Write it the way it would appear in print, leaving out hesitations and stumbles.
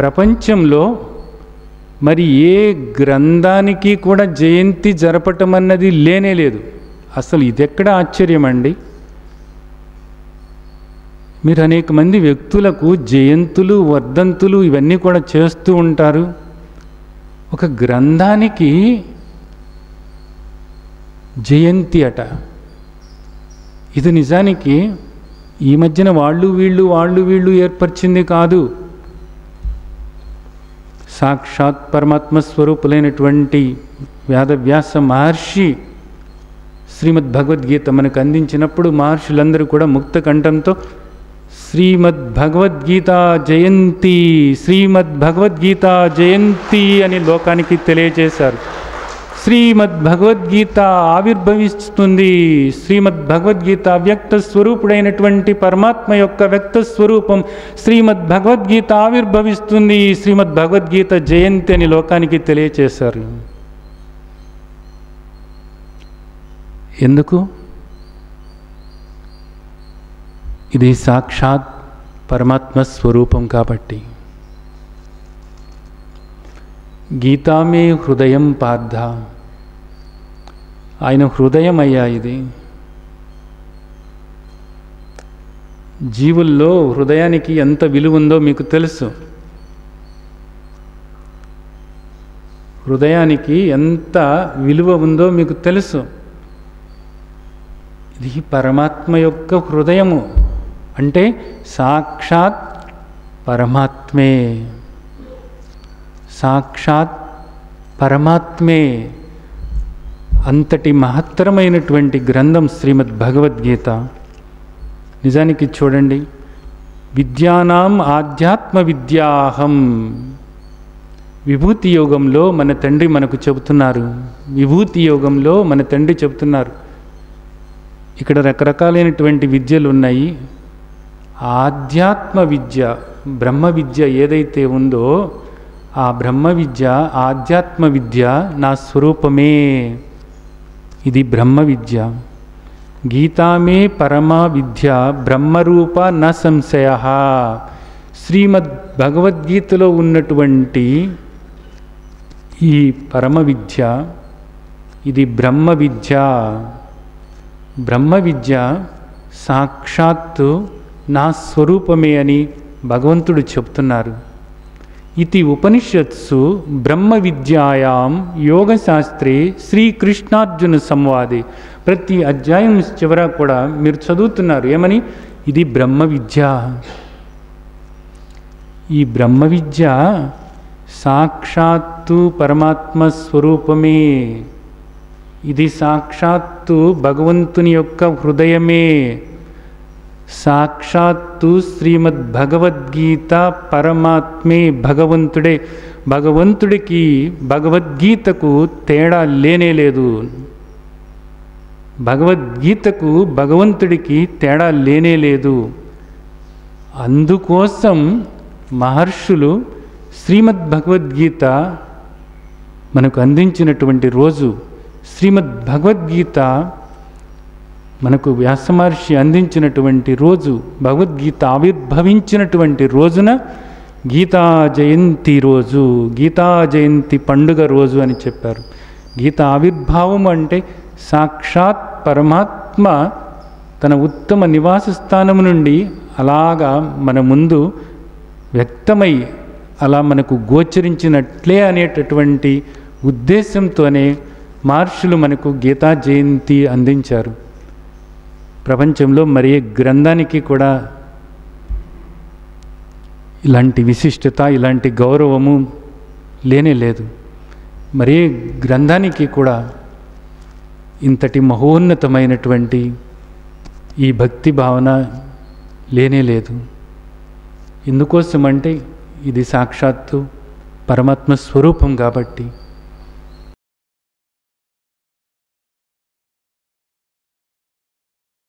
ప్రపంచంలో మరి ఏ గ్రంథానికి కూడా జయంతి జరపటం అన్నది లేనే లేదు. అసలు ఇదెక్కడ ఆశ్చర్యం అండి. మీరు అనేక మంది వ్యక్తులకు జయంతులు వర్ధంతులు ఇవన్నీ కూడా చేస్తూ ఉంటారు. ఒక గ్రంథానికి జయంతి అట. ఇది నిజానికి ఈ మధ్యన వాళ్ళు వీళ్ళు ఏర్పరిచింది కాదు. సాక్షాత్ పరమాత్మ స్వరూపులైనటువంటి వేదవ్యాస మహర్షి శ్రీమద్ భగవద్గీత మనకు అందించినప్పుడు మహర్షులందరూ కూడా ముక్త కంఠంతో శ్రీమద్ భగవద్గీత జయంతి, శ్రీమద్ భగవద్గీత జయంతి అని లోకానికి తెలియజేశారు. శ్రీమద్ భగవద్గీత ఆవిర్భవిస్తుంది. శ్రీమద్ భగవద్గీత వ్యక్త స్వరూపుడైనటువంటి పరమాత్మ యొక్క వ్యక్త స్వరూపం శ్రీమద్ భగవద్గీత ఆవిర్భవిస్తుంది. శ్రీమద్ భగవద్గీత జయంతి అని లోకానికి తెలియజేశారు. ఎందుకు? ఇది సాక్షాత్ పరమాత్మ స్వరూపం కాబట్టి. గీతామే హృదయం పార్థ, ఆయన హృదయం అయ్యా ఇది. జీవుల్లో హృదయానికి ఎంత విలువ ఉందో మీకు తెలుసు. హృదయానికి ఎంత విలువ ఉందో మీకు తెలుసు. ఇది పరమాత్మ యొక్క హృదయము అంటే సాక్షాత్ పరమాత్మే, సాక్షాత్ పరమాత్మే. అంతటి మహత్తరమైనటువంటి గ్రంథం శ్రీమద్ భగవద్గీత. నిజానికి చూడండి, విద్యానాం ఆధ్యాత్మ విద్యాహం, విభూతి యోగంలో మన తండ్రి మనకు చెబుతున్నారు. విభూతి యోగంలో మన తండ్రి చెబుతున్నారు. ఇక్కడ రకరకాలైనటువంటి విద్యలు ఉన్నాయి. ఆధ్యాత్మ విద్య, బ్రహ్మ విద్య ఏదైతే ఉందో ఆ బ్రహ్మ విద్య, ఆధ్యాత్మ విద్య నా స్వరూపమే. ఇది బ్రహ్మ విద్య. గీతామే పరమా విద్య బ్రహ్మరూప న సంశయ. శ్రీమద్ భగవద్గీతలో ఉన్నటువంటి ఈ పరమ విద్య, ఇది బ్రహ్మ విద్య. బ్రహ్మ విద్య సాక్షాత్తు నా స్వరూపమే అని భగవంతుడు చెప్తున్నారు. ఇది ఉపనిషత్సు బ్రహ్మ విద్యాయాం యోగశాస్త్రే శ్రీకృష్ణార్జున సంవాదే. ప్రతి అధ్యాయం చివర కూడా మీరు చదువుతున్నారు ఏమని? ఇది బ్రహ్మ విద్య. ఈ బ్రహ్మ విద్య సాక్షాత్తు పరమాత్మ స్వరూపమే. ఇది సాక్షాత్తు భగవంతుని యొక్క హృదయమే. సాక్షాత్తు శ్రీమద్ భగవద్గీత పరమాత్మే, భగవంతుడే. భగవంతుడికి భగవద్గీతకు తేడా లేనే లేదు. భగవద్గీతకు భగవంతుడికి తేడా లేనే లేదు. అందుకోసం మహర్షులు శ్రీమద్ భగవద్గీత మనకు అందించినటువంటి రోజు, శ్రీమద్ భగవద్గీత మనకు వ్యాస మహర్షి అందించినటువంటి రోజు, భగవద్గీత ఆవిర్భవించినటువంటి రోజున గీతా జయంతి రోజు, గీతా జయంతి పండుగ రోజు అని చెప్పారు. గీత ఆవిర్భావం అంటే సాక్షాత్ పరమాత్మ తన ఉత్తమ నివాస స్థానం నుండి అలాగా మన ముందు వ్యక్తమై అలా మనకు గోచరించినట్లే అనేటటువంటి ఉద్దేశంతోనే మహర్షులు మనకు గీతా జయంతి అందించారు. ప్రపంచంలో మరి ఏ గ్రంథానికి కూడా ఇలాంటి విశిష్టత, ఇలాంటి గౌరవము లేనే లేదు. మరి ఏ గ్రంథానికి కూడా ఇంతటి మహోన్నతమైనటువంటి ఈ భక్తి భావన లేనే లేదు. ఎందుకోసమంటే ఇది సాక్షాత్తు పరమాత్మ స్వరూపం కాబట్టి.